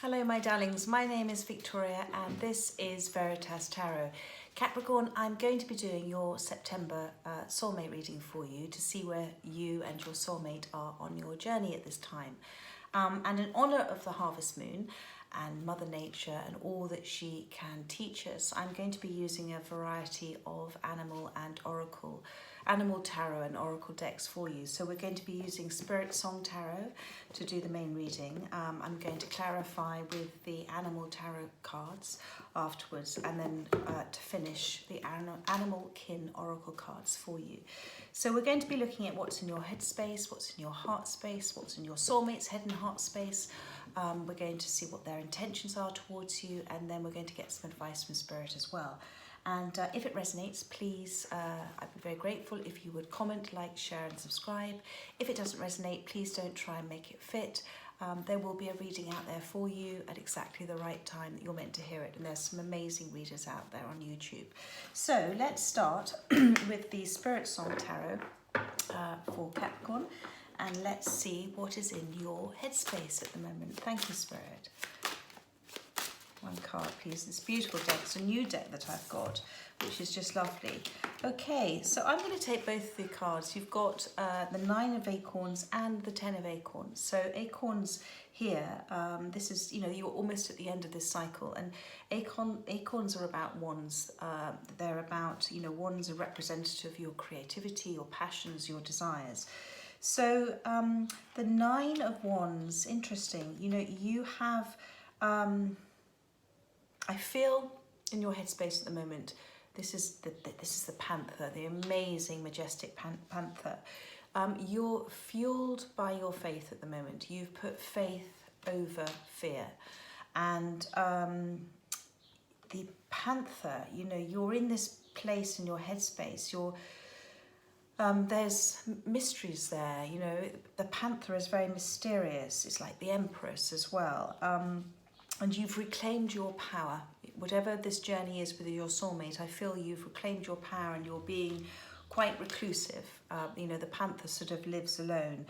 Hello my darlings, my name is Victoria and this is Veritas Tarot. Capricorn, I'm going to be doing your September soulmate reading for you to see where you and your soulmate are on your journey at this time. And in honour of the harvest moon and Mother Nature and all that she can teach us, I'm going to be using a variety of animal tarot and oracle decks for you. So we're going to be using Spirit Song Tarot to do the main reading. I'm going to clarify with the animal tarot cards afterwards, and then to finish the animal kin oracle cards for you. So we're going to be looking at what's in your head space, what's in your heart space, what's in your soulmate's head and heart space. We're going to see what their intentions are towards you, and then we're going to get some advice from Spirit as well. And if it resonates, please, I'd be very grateful if you would comment, like, share and subscribe. If it doesn't resonate, please don't try and make it fit. There will be a reading out there for you at exactly the right time that you're meant to hear it. And there's some amazing readers out there on YouTube. So let's start with the Spirit Song Tarot for Capricorn. And let's see what is in your headspace at the moment. Thank you, Spirit. One card, please. This beautiful deck. It's a new deck that I've got, which is just lovely. Okay, so I'm going to take both of the cards. You've got the 9 of acorns and the 10 of acorns. So acorns here, this is, you're almost at the end of this cycle. And acorns are about wands. They're about, wands are representative of your creativity, your passions, your desires. So the 9 of wands, interesting. You have... I feel in your headspace at the moment, this is the panther, the amazing, majestic panther. You're fueled by your faith at the moment. You've put faith over fear. And the panther, you're in this place in your headspace. There's mysteries there. The panther is very mysterious. It's like the empress as well. And you've reclaimed your power. Whatever this journey is with your soulmate, I feel you've reclaimed your power and you're being quite reclusive. The panther sort of lives alone.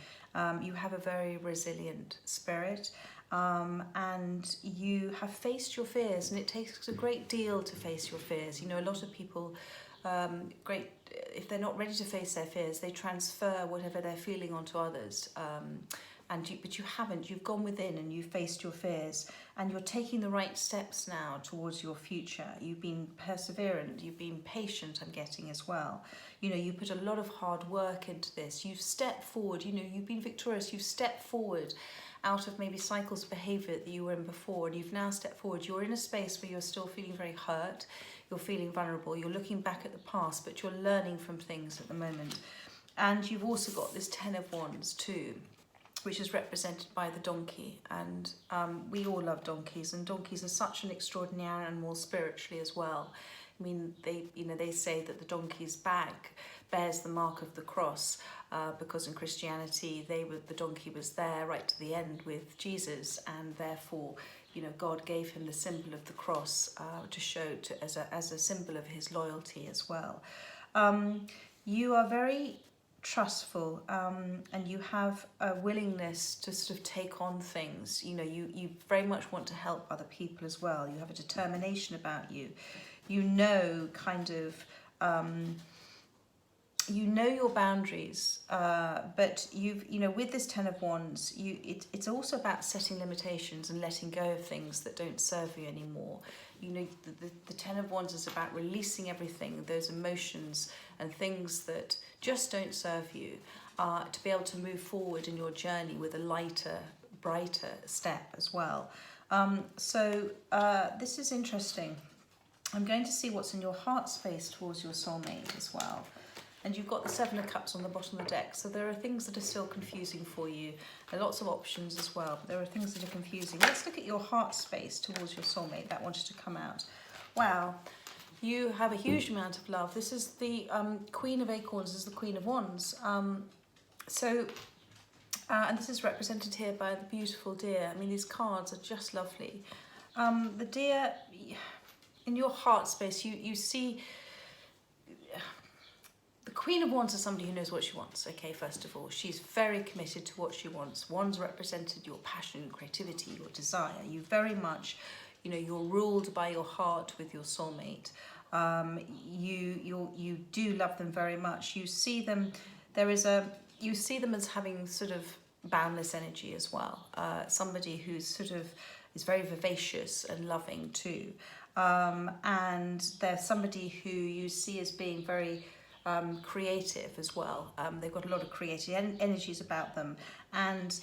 You have a very resilient spirit, and you have faced your fears, and it takes a great deal to face your fears. A lot of people, if they're not ready to face their fears, they transfer whatever they're feeling onto others. But you haven't. You've gone within and you've faced your fears, and you're taking the right steps now towards your future. You've been perseverant, you've been patient, I'm getting as well. You put a lot of hard work into this. You've stepped forward, you've been victorious. You've stepped forward out of maybe cycles of behaviour that you were in before, and you've now stepped forward. You're in a space where you're still feeling very hurt, you're feeling vulnerable, you're looking back at the past, but you're learning from things at the moment. And you've also got this 10 of wands too, which is represented by the donkey. And we all love donkeys, and donkeys are such an extraordinary animal spiritually as well. I mean, they say that the donkey's back bears the mark of the cross, because in Christianity, the donkey was there right to the end with Jesus, and therefore, God gave him the symbol of the cross to show as a symbol of his loyalty as well. You are very trustful, and you have a willingness to sort of take on things. You very much want to help other people as well. You have a determination about you. You know your boundaries, but with this 10 of wands, it's also about setting limitations and letting go of things that don't serve you anymore. The 10 of wands is about releasing everything, those emotions and things that just don't serve you, to be able to move forward in your journey with a lighter, brighter step as well. This is interesting. I'm going to see what's in your heart space towards your soulmate as well. And you've got the 7 of cups on the bottom of the deck. So there are things that are still confusing for you. And lots of options as well. But there are things that are confusing. Let's look at your heart space towards your soulmate. That wanted to come out. Wow. You have a huge amount of love. This is the Queen of Acorns, this is the Queen of Wands. And this is represented here by the beautiful deer. I mean, these cards are just lovely. The deer, in your heart space, you see... the Queen of Wands is somebody who knows what she wants, okay, first of all. She's very committed to what she wants. Wands represented your passion, creativity, your desire. You very much, you know, you're ruled by your heart with your soulmate. You do love them very much. You see them, you see them as having sort of boundless energy as well. Somebody who's sort of is very vivacious and loving too. And they're somebody who you see as being very creative as well. They've got a lot of creative energies about them, and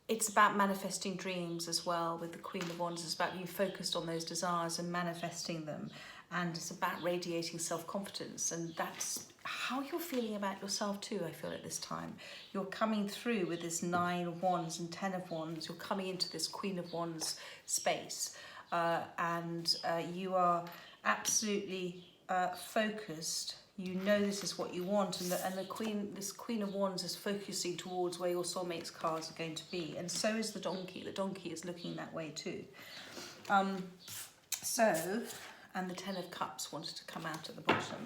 it's about manifesting dreams as well. With the Queen of Wands, it's about being focused on those desires and manifesting them, and it's about radiating self-confidence, and that's how you're feeling about yourself too. I feel at this time you're coming through with this 9 of Wands and 10 of Wands. You're coming into this Queen of Wands space, and you are absolutely focused. You know this is what you want, and this Queen of Wands is focusing towards where your soulmate's cards are going to be, and so is the donkey. The donkey is looking that way too. And the 10 of Cups wanted to come out at the bottom.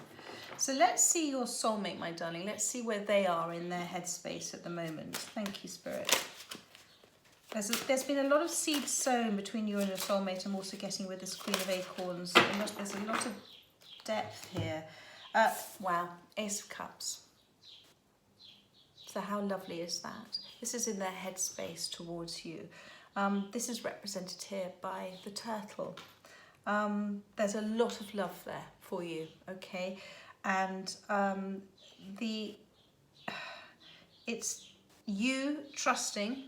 So let's see your soulmate, my darling. Let's see where they are in their headspace at the moment. Thank you, Spirit. There's been a lot of seeds sown between you and your soulmate. I'm also getting with this Queen of Acorns. There's a lot of depth here. Wow, Ace of Cups. So how lovely is that? This is in their headspace towards you. This is represented here by the turtle. There's a lot of love there for you, okay? And it's you trusting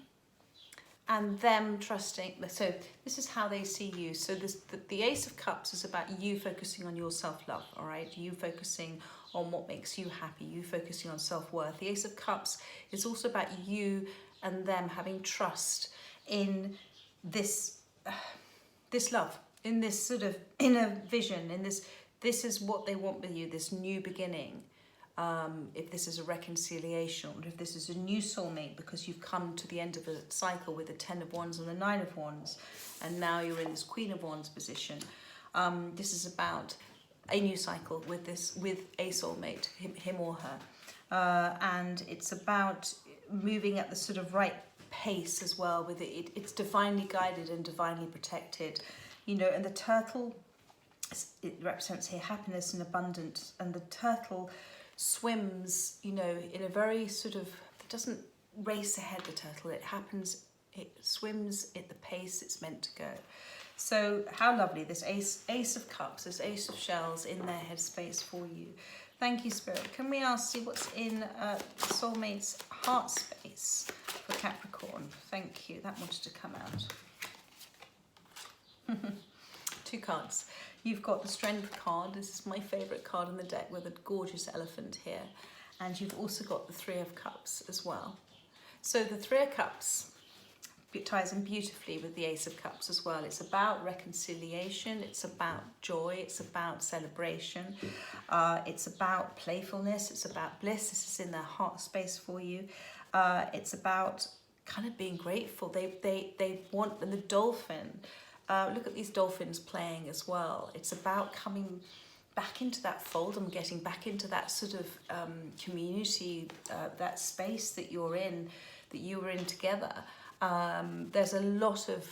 and them trusting. So this is how they see you. So the Ace of Cups is about you focusing on your self-love, all right? You focusing on what makes you happy, you focusing on self-worth. The Ace of Cups is also about you and them having trust in this love, in this sort of inner vision, in this is what they want with you, this new beginning. If this is a reconciliation, or if this is a new soulmate because you've come to the end of a cycle with the 10 of Wands and the 9 of Wands, and now you're in this Queen of Wands position. This is about a new cycle with a soulmate, him or her. And it's about moving at the sort of right pace as well with it. It's divinely guided and divinely protected. You know, and the turtle, it represents here happiness and abundance, and the turtle swims, you know, in a very sort of, it doesn't race ahead, the turtle, it swims at the pace it's meant to go. So how lovely, this ace of cups, this ace of shells in their headspace for you. Thank you, Spirit. Can we see what's in soulmate's heart space for Capricorn? Thank you, that wanted to come out. 2 cards. You've got the Strength card. This is my favourite card in the deck with a gorgeous elephant here. And you've also got the 3 of Cups as well. So the 3 of Cups ties in beautifully with the Ace of Cups as well. It's about reconciliation. It's about joy. It's about celebration. It's about playfulness. It's about bliss. This is in their heart space for you. It's about kind of being grateful. They want, and the dolphin, look at these dolphins playing as well. It's about coming back into that fold and getting back into that sort of community, that space that you're in, that you were in together. There's a lot of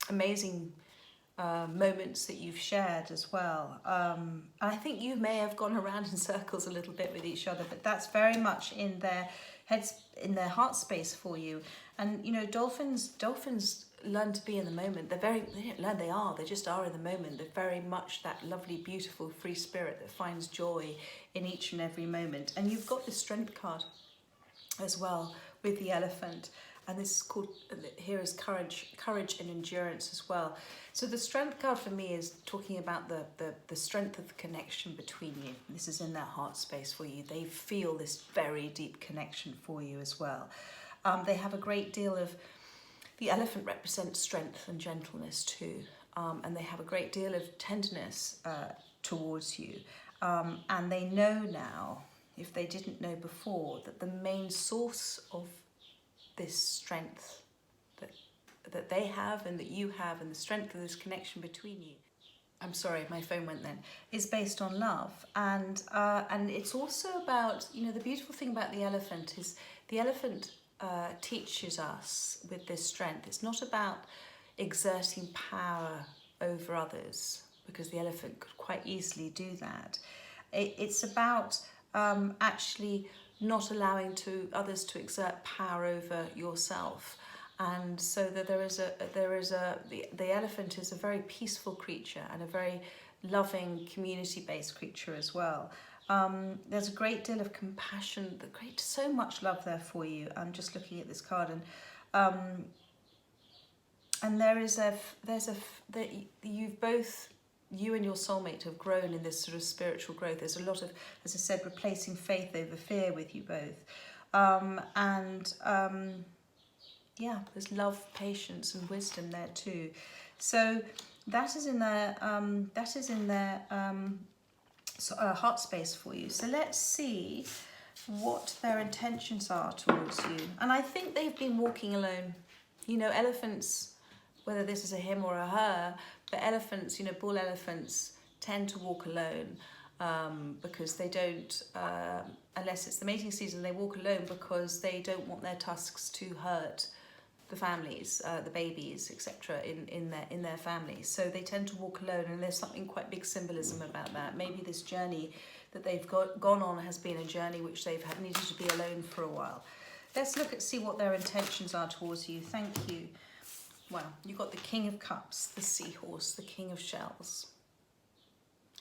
amazing moments that you've shared as well. I think you may have gone around in circles a little bit with each other, but that's very much in their heads, in their heart space for you. And you know, dolphins learn to be in the moment. They don't learn, they just are in the moment. They're very much that lovely, beautiful, free spirit that finds joy in each and every moment. And you've got the Strength card as well with the elephant. And this is called, here is courage and endurance as well. So the Strength card for me is talking about the strength of the connection between you. This is in their heart space for you. They feel this very deep connection for you as well. They have a great deal of, the elephant represents strength and gentleness too. And they have a great deal of tenderness towards you. And they know now, if they didn't know before, that the main source of this strength that they have and that you have, and the strength of this connection between you, I'm sorry, my phone went then, is based on love. And it's also about, you know, the beautiful thing about the elephant is the elephant teaches us with this strength. It's not about exerting power over others, because the elephant could quite easily do that. It's about actually not allowing others to exert power over yourself. And so that the elephant is a very peaceful creature and a very loving, community-based creature as well. There's a great deal of compassion, so much love there for you. I'm just looking at this card, and you and your soulmate have grown in this sort of spiritual growth. There's a lot of, as I said, replacing faith over fear with you both, yeah, there's love, patience, and wisdom there too. So that is in their heart space for you. So let's see what their intentions are towards you. And I think they've been walking alone. You know, elephants, whether this is a him or a her, but elephants, you know, bull elephants tend to walk alone because they don't, unless it's the mating season, they walk alone because they don't want their tusks to hurt the families, the babies, etc. in their families. So they tend to walk alone, and there's something quite big symbolism about that. Maybe this journey that they've gone on has been a journey which they've needed to be alone for a while. Let's see what their intentions are towards you. Thank you. Well, you've got the King of Cups, the Seahorse, the King of Shells.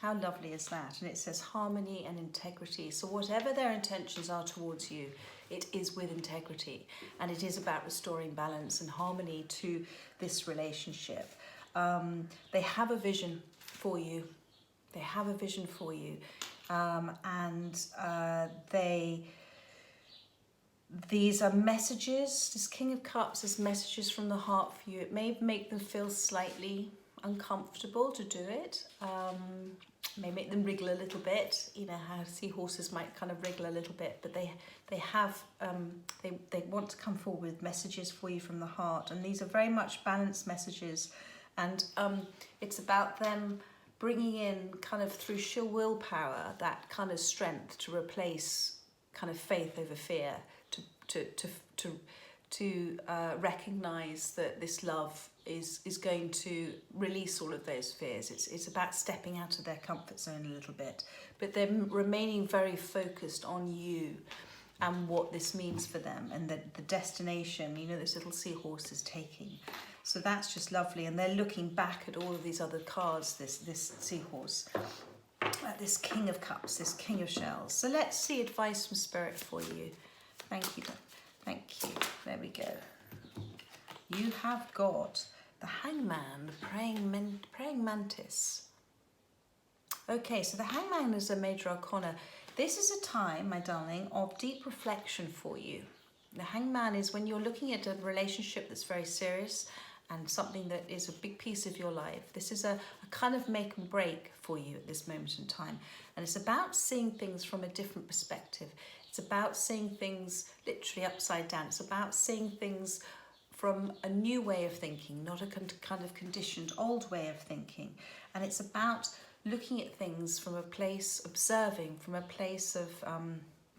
How lovely is that? And it says harmony and integrity. So whatever their intentions are towards you, it is with integrity, and it is about restoring balance and harmony to this relationship. They have a vision for you. They have a vision for you, these are messages. This King of Cups is messages from the heart for you. It may make them feel slightly uncomfortable to do it. May make them wriggle a little bit. You know how seahorses might kind of wriggle a little bit, but they want to come forward with messages for you from the heart, and these are very much balanced messages, and it's about them bringing in, kind of through sheer willpower, that kind of strength to replace kind of faith over fear, to recognize that this love is going to release all of those fears. It's about stepping out of their comfort zone a little bit, but they're remaining very focused on you and what this means for them, and the destination, you know, this little seahorse is taking. So that's just lovely, and they're looking back at all of these other cards, this seahorse, this King of Cups, this King of Shells. So let's see advice from Spirit for you. Thank you. Thank you. There we go. You have got the Hangman, the praying mantis. Okay, so the Hangman is a major arcana. This is a time, my darling, of deep reflection for you. The Hangman is when you're looking at a relationship that's very serious and something that is a big piece of your life. This is a kind of make and break for you at this moment in time. And it's about seeing things from a different perspective. It's about seeing things literally upside down. It's about seeing things from a new way of thinking, not a kind of conditioned old way of thinking. And it's about looking at things from a place, observing from a place of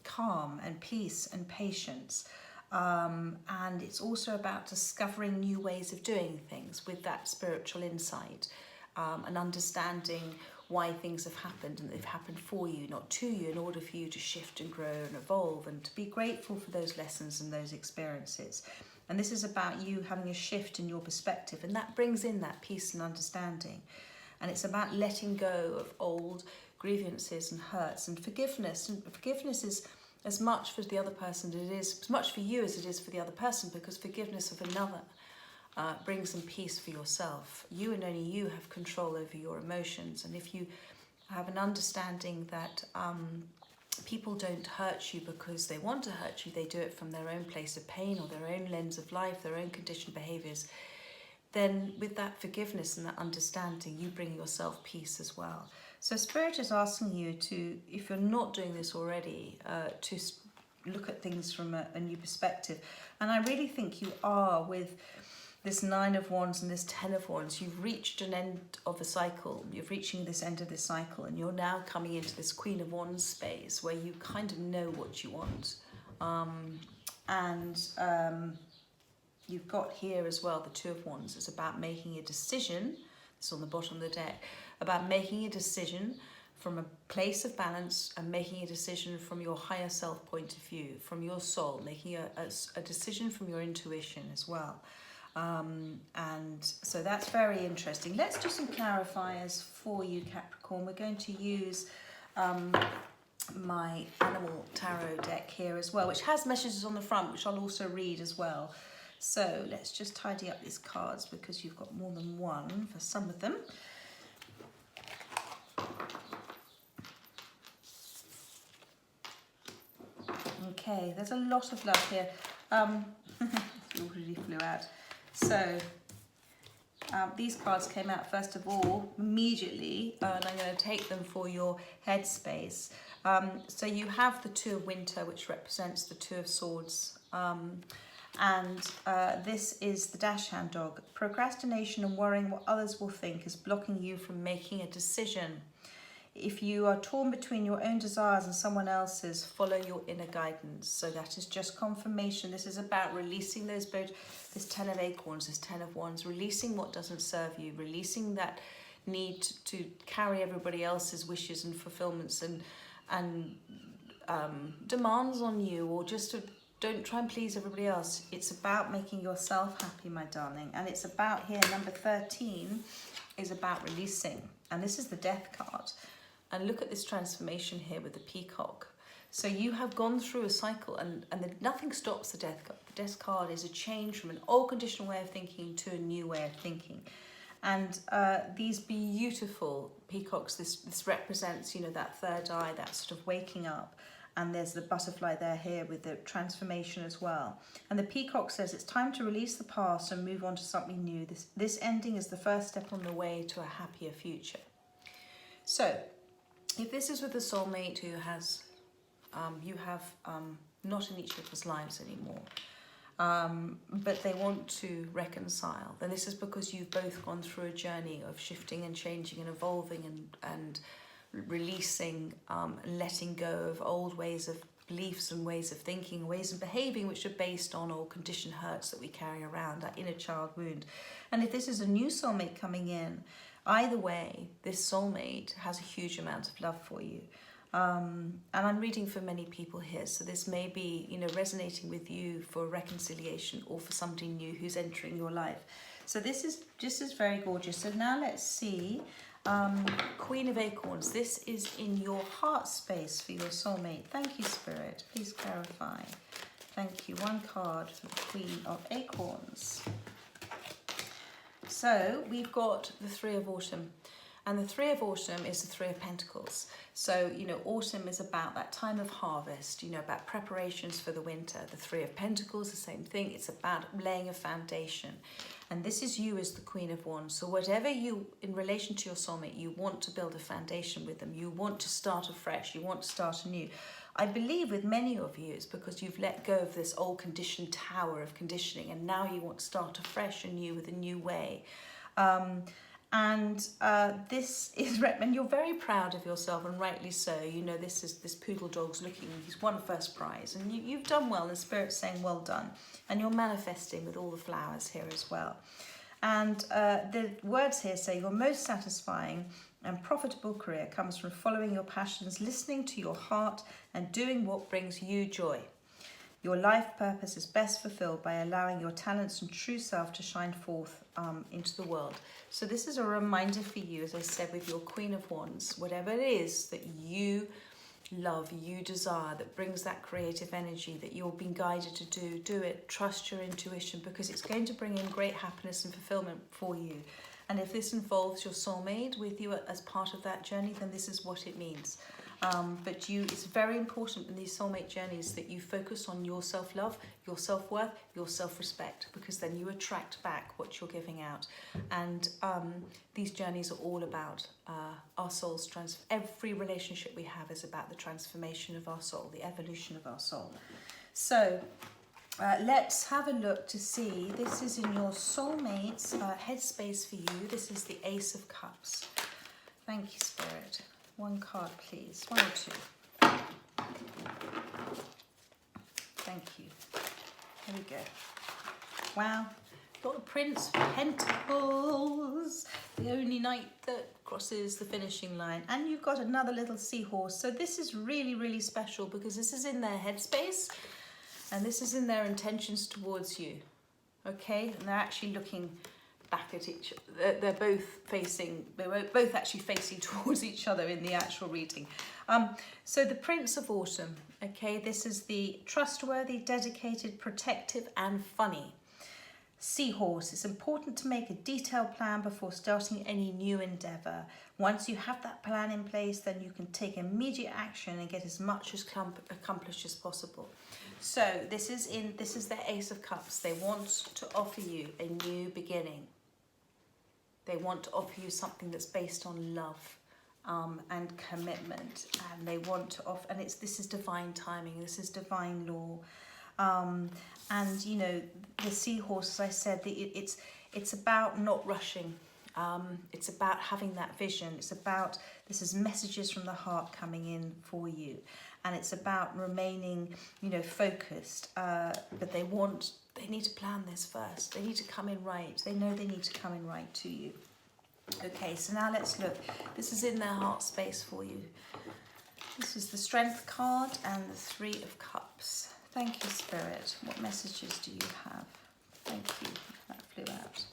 calm and peace and patience. And it's also about discovering new ways of doing things with that spiritual insight, and understanding why things have happened, and they've happened for you, not to you, in order for you to shift and grow and evolve, and to be grateful for those lessons and those experiences. And this is about you having a shift in your perspective, and that brings in that peace and understanding. And it's about letting go of old grievances and hurts, and forgiveness. And forgiveness is as much for the other person as it is, as much for you as it is for the other person, because forgiveness of another brings some peace for yourself. You and only you have control over your emotions. And if you have an understanding that people don't hurt you because they want to hurt you, they do it from their own place of pain or their own lens of life, their own conditioned behaviours, then with that forgiveness and that understanding, you bring yourself peace as well. So Spirit is asking you to, if you're not doing this already, to look at things from a new perspective. And I really think you are, with this 9 of Wands and this 10 of Wands, you've reached an end of a cycle. You're reaching this end of this cycle, and you're now coming into this Queen of Wands space where you kind of know what you want. You've got here as well the 2 of Wands. It's about making a decision. It's on the bottom of the deck. About making a decision from a place of balance and making a decision from your higher self point of view, from your soul, making a decision from your intuition as well. And so that's very interesting. Let's do some clarifiers for you, Capricorn. We're going to use my animal tarot deck here as well, which has messages on the front, which I'll also read as well. So let's just tidy up these cards because you've got more than one for some of them. Okay, there's a lot of love here. It already flew out. So these cards came out first of all immediately, and I'm going to take them for your headspace. So you have the 2 of Winter, which represents the 2 of Swords, and this is the dash hand dog. Procrastination and worrying what others will think is blocking you from making a decision. If you are torn between your own desires and someone else's, follow your inner guidance. So that is just confirmation. This is about releasing those both, this 10 of Acorns, this 10 of Wands, releasing what doesn't serve you, releasing that need to carry everybody else's wishes and fulfillments and demands on you, or just to don't try and please everybody else. It's about making yourself happy, my darling. And it's about here, number 13 is about releasing. And this is the Death card. And look at this transformation here with the peacock. So you have gone through a cycle, and nothing stops the Death card. The Death card is a change from an old conditional way of thinking to a new way of thinking. And these beautiful peacocks, this represents, you know, that third eye, that sort of waking up. And there's the butterfly there here with the transformation as well. And the peacock says it's time to release the past and move on to something new. This ending is the first step on the way to a happier future. So if this is with a soulmate who has, you have not in each other's lives anymore, but they want to reconcile, then this is because you've both gone through a journey of shifting and changing and evolving and releasing, letting go of old ways of beliefs and ways of thinking, ways of behaving which are based on old conditioned hurts that we carry around, that inner child wound. And if this is a new soulmate coming in, either way, this soulmate has a huge amount of love for you. And I'm reading for many people here, so this may be, you know, resonating with you for reconciliation or for somebody new who's entering your life. So this is very gorgeous. So now let's see, Queen of Acorns. This is in your heart space for your soulmate. Thank you, Spirit. Please clarify. Thank you. One card for the Queen of Acorns. So we've got the 3 of Autumn. And the 3 of Autumn is the 3 of Pentacles. So, you know, autumn is about that time of harvest, you know, about preparations for the winter. The 3 of Pentacles, the same thing. It's about laying a foundation. And this is you as the Queen of Wands. So whatever you, in relation to your soulmate, you want to build a foundation with them. You want to start afresh. You want to start anew. I believe with many of you, it's because you've let go of this old conditioned tower of conditioning, and now you want to start afresh and new with a new way. This is, and you're very proud of yourself, and rightly so. You know, this poodle dog's looking, he's won first prize, and you've done well, and Spirit's saying well done. And you're manifesting with all the flowers here as well. And the words here say your most satisfying and profitable career comes from following your passions, listening to your heart, and doing what brings you joy. Your life purpose is best fulfilled by allowing your talents and true self to shine forth into the world. So this is a reminder for you, as I said, with your Queen of Wands, whatever it is that you love, you desire, that brings that creative energy that you're being guided to do it. Trust your intuition, because it's going to bring in great happiness and fulfillment for you. And if this involves your soulmate with you as part of that journey, then this is what it means. But it's very important in these soulmate journeys that you focus on your self-love, your self-worth, your self-respect, because then you attract back what you're giving out. And these journeys are all about our soul's every relationship we have is about the transformation of our soul, the evolution of our soul. So Let's have a look to see. This is in your soulmate's headspace for you. This is the Ace of Cups. Thank you, Spirit. One card, please. One or two. Thank you. Here we go. Wow. Got the Prince of Pentacles. The only knight that crosses the finishing line. And you've got another little seahorse. So this is really, really special because this is in their headspace. And this is in their intentions towards you, okay? And they're actually looking back at each other. They're both actually facing towards each other in the actual reading. So the Prince of Autumn, okay? This is the trustworthy, dedicated, protective, and funny. Seahorse, it's important to make a detailed plan before starting any new endeavour. Once you have that plan in place, then you can take immediate action and get as much accomplished as possible. So this is their Ace of Cups. They want to offer you a new beginning. They want to offer you something that's based on love and commitment, and they want to offer. And this is divine timing. This is divine law. And you know, the seahorse, as I said, it's about not rushing. It's about having that vision. This is messages from the heart coming in for you. And it's about remaining, you know, focused. But they need to plan this first. They need to come in right. They know they need to come in right to you. Okay, so now let's look. This is in their heart space for you. This is the Strength card and the Three of Cups. Thank you, Spirit. What messages do you have? Thank you. That flew out.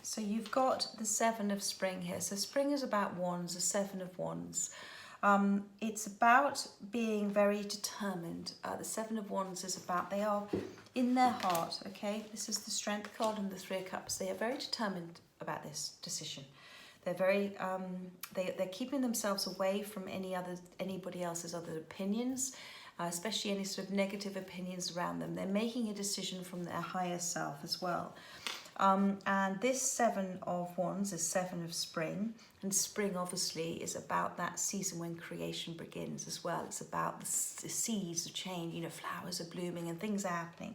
So you've got the Seven of Spring here. So spring is about wands, the Seven of Wands. It's about being very determined. The Seven of Wands is about, they are in their heart, okay? This is the Strength card and the Three of Cups. They are very determined about this decision. They're very, they're keeping themselves away from anybody else's other opinions, especially any sort of negative opinions around them. They're making a decision from their higher self as well. And this Seven of Wands is Seven of Spring, and spring obviously is about that season when creation begins as well. It's about the seeds of change, you know, flowers are blooming and things are happening.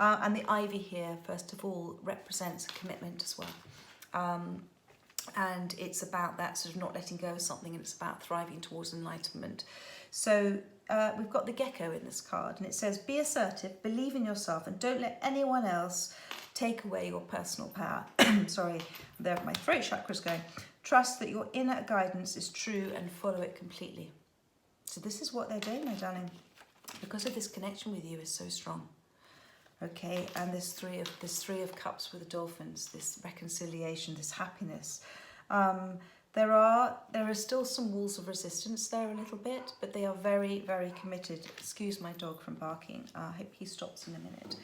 And the ivy here, first of all, represents a commitment as well. And it's about that sort of not letting go of something, and it's about thriving towards enlightenment. So we've got the gecko in this card, and it says, be assertive, believe in yourself, and don't let anyone else take away your personal power. Sorry, there my throat chakra's going. Trust that your inner guidance is true and follow it completely. So this is what they're doing, my darling, because of this connection with you is so strong. Okay, and this three of cups with the dolphins, this reconciliation, this happiness. There are still some walls of resistance there a little bit, but they are very, very committed. Excuse my dog from barking. I hope he stops in a minute.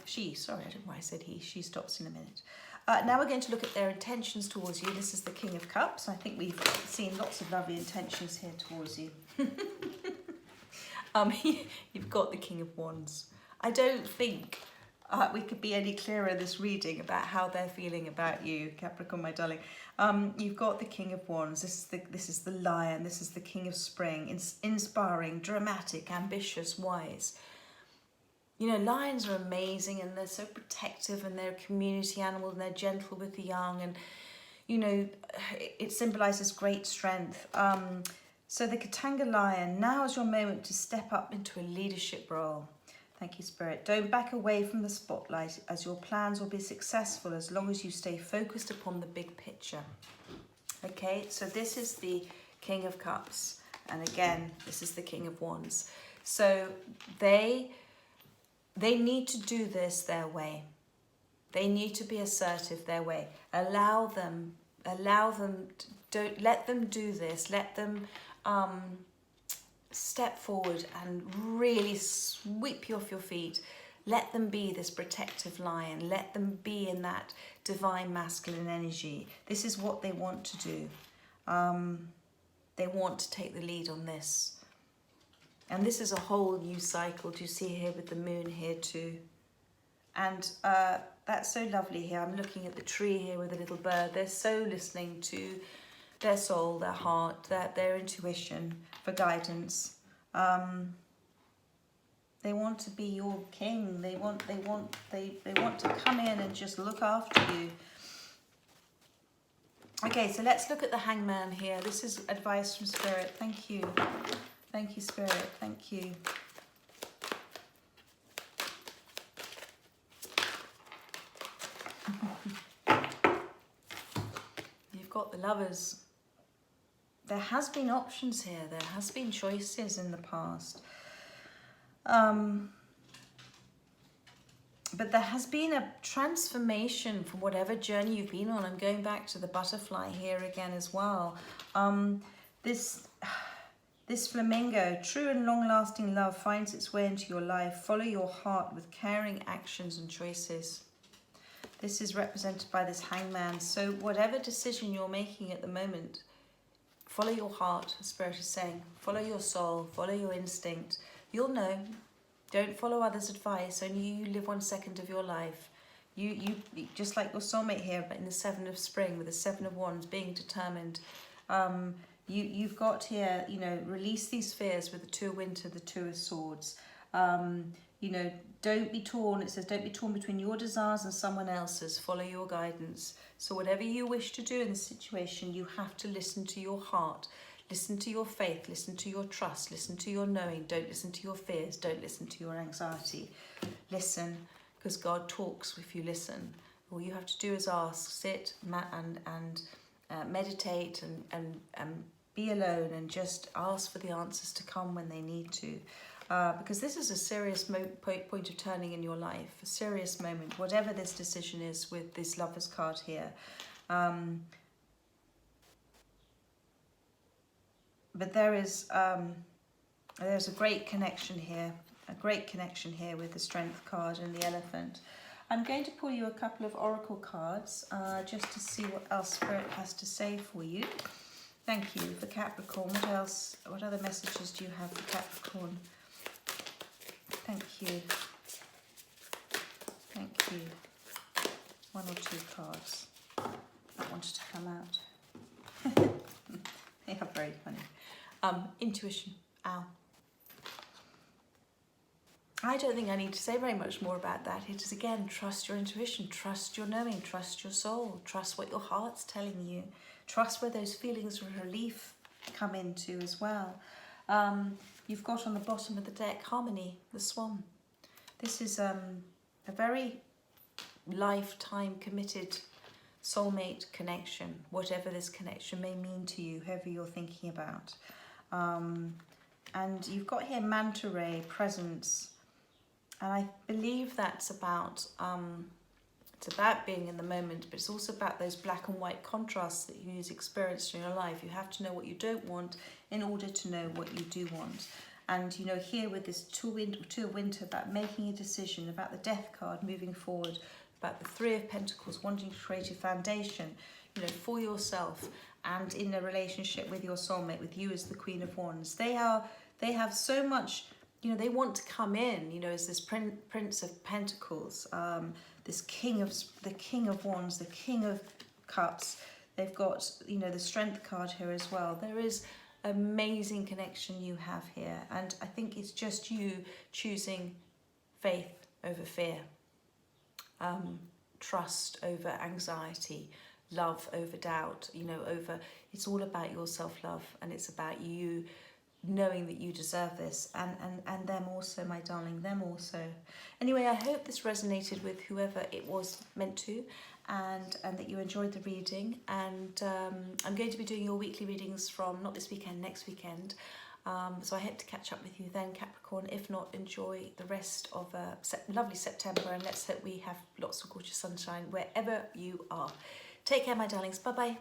Sorry, I don't know why I said he. She stops in a minute. Now we're going to look at their intentions towards you. This is the King of Cups. I think we've seen lots of lovely intentions here towards you. You've got the King of Wands. I don't think we could be any clearer in this reading about how they're feeling about you, Capricorn, my darling. You've got the King of Wands. This is the Lion. This is the King of Spring. Inspiring, dramatic, ambitious, wise. You know, lions are amazing, and they're so protective, and they're a community animal, and they're gentle with the young, and you know, it symbolises great strength. So the Katanga Lion, now is your moment to step up into a leadership role. Thank you, Spirit. Don't back away from the spotlight, as your plans will be successful as long as you stay focused upon the big picture. Okay, so this is the King of Cups, and again, this is the King of Wands. So they need to do this their way. They need to be assertive their way. Allow them, don't let them do this. Let them step forward and really sweep you off your feet. Let them be this protective lion. Let them be in that divine masculine energy. This is what they want to do. They want to take the lead on this. And this is a whole new cycle. Do you see here with the moon here too? And that's so lovely here. I'm looking at the tree here with a little bird. They're so listening to their soul, their heart, their intuition for guidance. They want to be your king. They want to come in and just look after you. Okay, so let's look at the Hangman here. This is advice from Spirit. Thank you. Thank you, Spirit. Thank you. You've got the Lovers. There has been options here. There has been choices in the past. But there has been a transformation from whatever journey you've been on. I'm going back to the butterfly here again as well. This flamingo, true and long-lasting love finds its way into your life. Follow your heart with caring actions and choices. This is represented by this Hangman. So whatever decision you're making at the moment, follow your heart, the Spirit is saying. Follow your soul, follow your instinct. You'll know. Don't follow others' advice. Only you live 1 second of your life. You just like your soulmate here, but in the Seven of Spring with the Seven of Wands, being determined. You've got here, you know, release these fears with the Two of Winter, the Two of Swords. You know, don't be torn. It says don't be torn between your desires and someone else's. Follow your guidance. So whatever you wish to do in this situation, you have to listen to your heart. Listen to your faith, listen to your trust, listen to your knowing. Don't listen to your fears, don't listen to your anxiety. Listen, because God talks if you listen. All you have to do is ask, sit and meditate and be alone and just ask for the answers to come when they need to. Because this is a serious point of turning in your life, a serious moment, whatever this decision is with this Lover's card here. But there's a great connection here, with the Strength card and the Elephant. I'm going to pull you a couple of oracle cards just to see what else Spirit has to say for you. Thank you for Capricorn. What else? What other messages do you have for Capricorn? Thank you. Thank you. 1 or 2 cards that wanted to come out. They are very funny. Intuition. Ow. I don't think I need to say very much more about that. It is again, trust your intuition, trust your knowing, trust your soul, trust what your heart's telling you, trust where those feelings of relief come into as well. You've got on the bottom of the deck Harmony, the Swan. This is a very lifetime committed soulmate connection, whatever this connection may mean to you, whoever you're thinking about. And you've got here Manta Ray, presence, and I believe that's about it's about being in the moment, but it's also about those black and white contrasts that you've experienced in your life. You have to know what you don't want in order to know what you do want. And you know, here with this Two of Winter, about making a decision, about the Death card, moving forward, about the Three of Pentacles, wanting to create a foundation, you know, for yourself and in a relationship with your soulmate, with you as the Queen of Wands. They have so much, you know, they want to come in, you know, as this Prince of Pentacles, this King of Wands, the King of Cups. They've got, you know, the Strength card here as well. There is amazing connection you have here, and I think it's just you choosing faith over fear, trust over anxiety, love over doubt, you know, it's all about your self-love, and it's about you knowing that you deserve this, and them also, my darling, them also. Anyway, I hope this resonated with whoever it was meant to, and that you enjoyed the reading. And I'm going to be doing your weekly readings from not this weekend, next weekend. So I hope to catch up with you then, Capricorn. If not, enjoy the rest of a lovely September, and let's hope we have lots of gorgeous sunshine wherever you are. Take care, my darlings. Bye-bye.